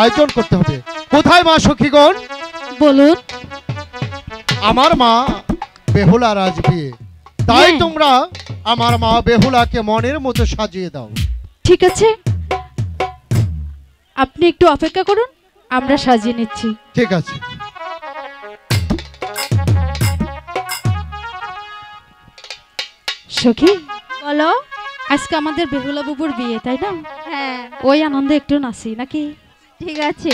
আয়োজন করতে হবে। কোথায় মা সখীগণ? বলুন। আমার মা বেহুলার আজ বিয়ে, তাই তোমরা আমার মা বেহুলাকে মনের মতো সাজিয়ে দাও। ঠিক আছে, আপনি একটু অপেক্ষা করুন, আমরা সাজিয়ে নিচ্ছি। ঠিক আছে। সখী বলো। আজকে আমাদের বেহুলা বুবুর বিয়ে, তাই না? হ্যাঁ ওই আনন্দে একটু নাচি নাকি? ঠিক আছে।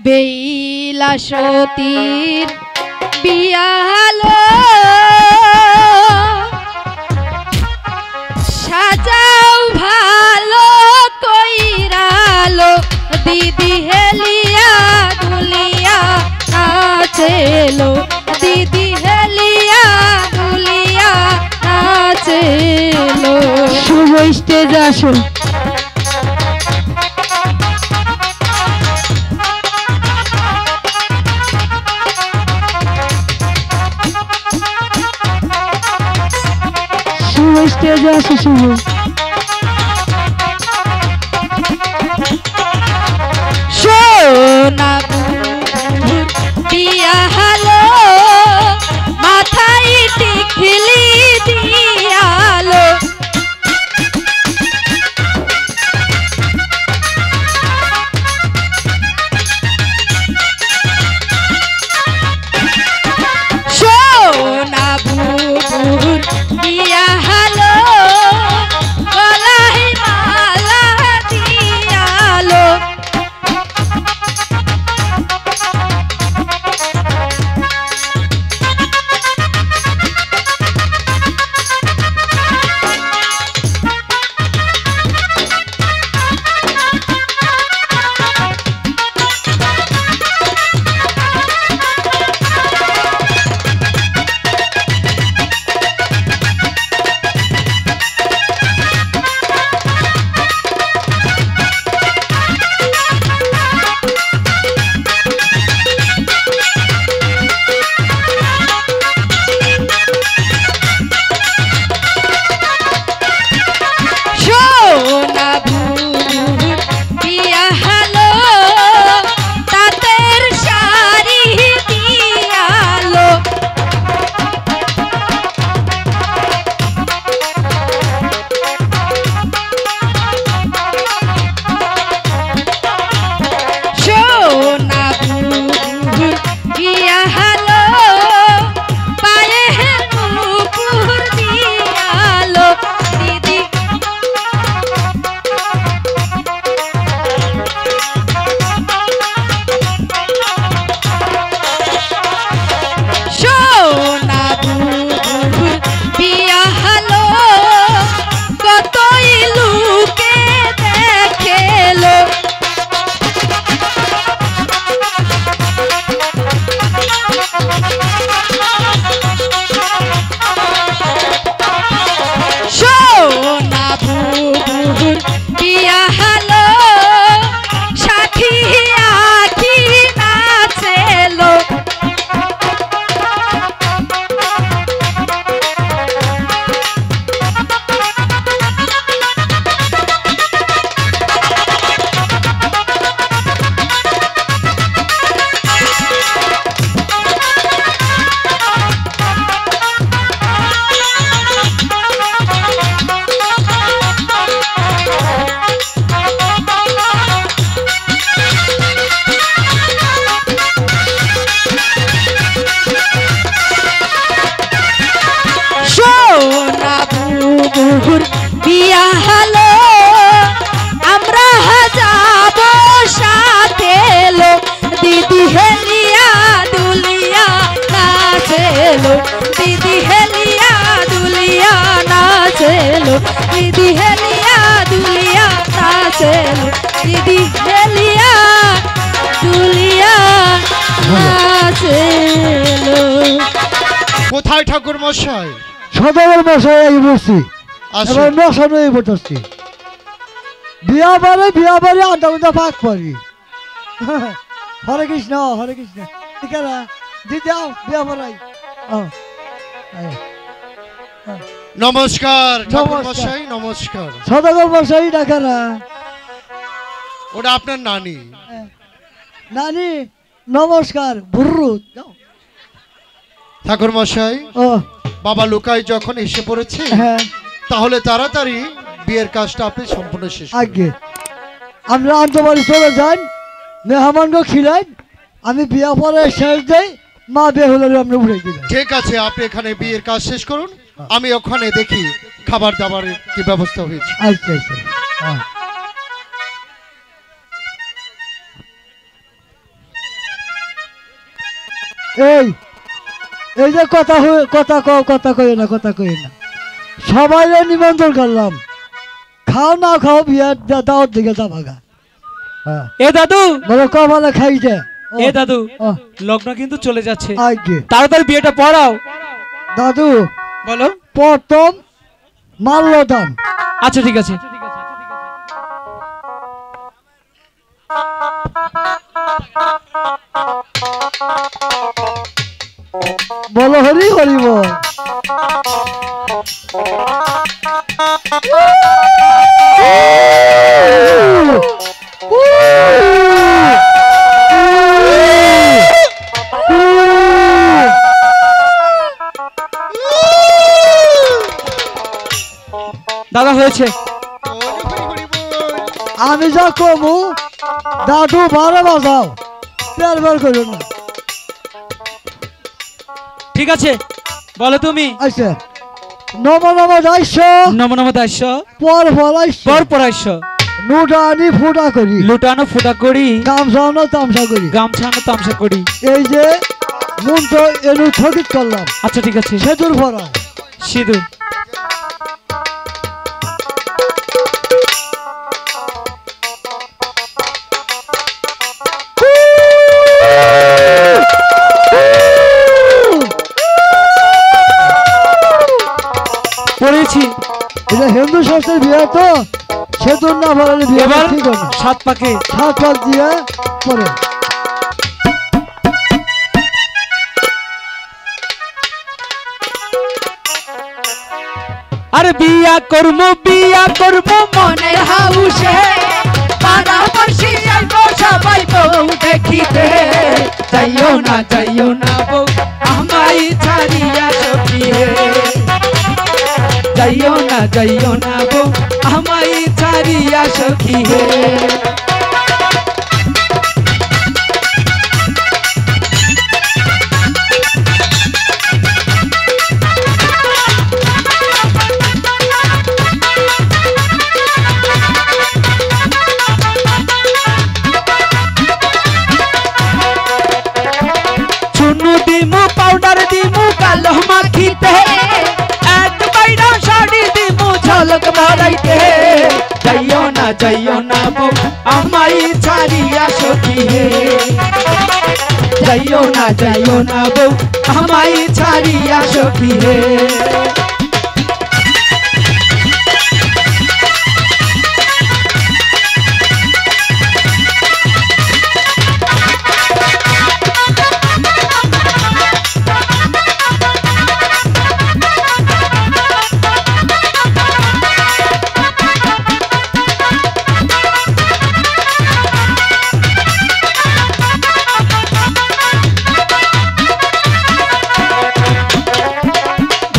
বেইলা সতীর বিয়ালো সাজাও ভালো কইরালো দিদি হেলিয়া দুলিয়া নাচেলো দিদি হেলিয়া দুলিয়া নাচেলো। শুভ স্টেজ আসো। স্টেজে আসো শুভ। সোনা বিয়া হলো মাথায় টিকলি দিয়ালো সোনা বুবুর বিয়া দিদি হেলিয়া দুলিয়া নাচেলো দিদি হেলিয়া দুলিয়া নাচেলো। কোথায় ঠাকুর মশাই? সদাগর মশাই এই বসছি, আসুন। এবার মশানো এই বসছি। বিয়া বাড়ি আধা ঘন্টা পাক পারি। হরে কৃষ্ণ হরে কৃষ্ণ। ঠিকানা দিদি আও বিয়া বাড়াই। নমস্কার ঠাকুর নমস্কার। মশাই, নমস্কার। সদাগর মশাই ডাকারা। ওটা আপনার নানি। নানি নমস্কার। বুর্রু ঠাকুর মশাই, ও বাবা লুকাই যখন এসে পড়েছে, হ্যাঁ তাহলে তাড়াতাড়ি বিয়ের কাজটা আপনি সম্পূর্ণ শেষ করুন। আগে আমরা আন্তবাড়ি চলে যান, মেহমানকে খিলাই, আমি বিয়া পরে শেষ দেই, মা বেহুলার আমরা উড়ে দিলাম। ঠিক আছে, আপনি এখানে বিয়ের কাজ শেষ করুন, আমি ওখানে দেখি খাবার দাবারের কি ব্যবস্থা হয়েছে। আচ্ছা আচ্ছা হ্যাঁ। এই এই যে কথা কই না সবাই নিমন্ত্রণ করলাম, খাও না খাও বিয়ার দাওয়াত দিকে যাবাগা। হ্যাঁ এ দাদু, বলো কপালে খাইছে। এ দাদু, ও, লগ্ন কিন্তু চলে যাচ্ছে, আগে তাড়াতাড়ি বিয়েটা পড়াও। দাদু বলো। প্রথম মাল্যদান। আচ্ছা ঠিক আছে। বলো হরি হরি বল। দাদা হয়েছে। আমি যা কমু দাদু 12 বাজাও, বের করো না। ঠিক আছে, বলো তুমি। আচ্ছা নম দাস্য নম নম দাস্য পর ফলাইছ পর পরাইশ নুটানি ফুটা করি লুটানো ফুটা করি গামছানো তামসা করি। গামছানো তামসা করি। এই যে মন্ত্র এনু স্থগিত করলাম। আচ্ছা ঠিক আছে। সেতুর ভরা সিঁদুর। পড়েছি। এটা হিন্দু শাস্ত্রের বিয়ে তো, সেতুর না ভরালে বিয়ে এবার ঠিক হবে। 7 পাকে 7 পাক দিয়ে পরে আরে বিয়া করমু মনের হাউসে পাড়াপড়শি আইব সবাই বউ দেখিতে। যাইও না বউ আমায় ছাড়িয়া সখিয়ে। যাইও না বউ আমায় ছাড়িয়া সখিয়ে। চুনু দিমু পাউডার দিমু কালো মাখিতে, এক বাইরা শাড়ি দিমু ঝলক মারাইতে। যাইও না বউ আমায় ছাড়িয়া সখিয়ে। যাইও না বউ আমায় ছাড়িয়া সখিয়ে।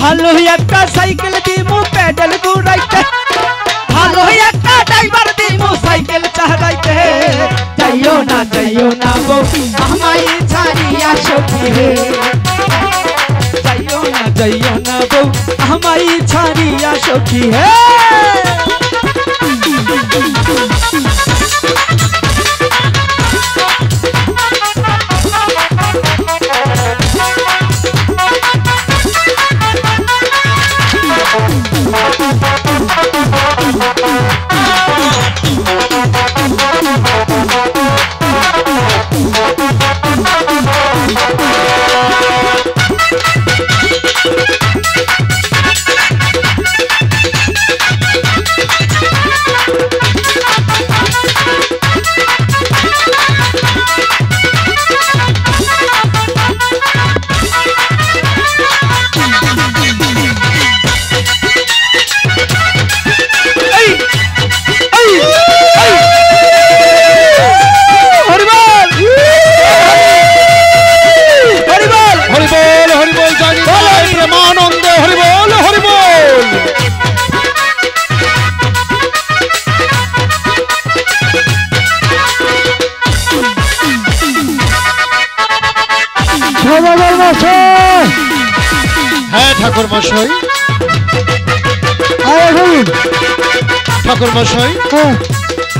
ভালো একটা সাইকেল দিমু পেডাল ঘুরাইতে, ভালো একটা ড্রাইভার দিমু সাইকেল চালাইতে। যাইও না বউ আমায় ছাড়িয়া সখিয়ে। যাইও না বউ আমায় ছাড়িয়া সখিয়ে। ঠাকুর মশাই আরে বলুন ঠাকুর মশাই হ্যাঁ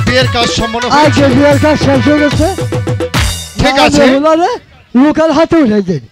বিয়ের কাজ সম্পন্ন আজ হয়েছে বিয়ের কাজ শেষ হয়ে গেছে ঠিক আছে বেহুলারে লোকের হাতে উঠে দেন